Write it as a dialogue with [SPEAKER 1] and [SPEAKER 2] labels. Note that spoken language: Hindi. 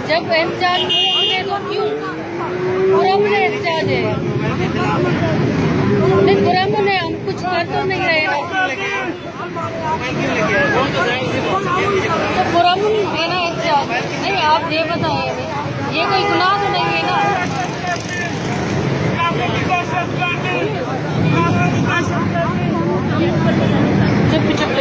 [SPEAKER 1] जब एहतजाज होंगे तो क्यों पुरम ने एहतजाज है नहीं पुरम ने हम कुछ कर तो नहीं रहे तो पुरम है ना एहतजाज नहीं आप ये बताइए ये कोई गुनाह तो नहीं है ना चुप चुप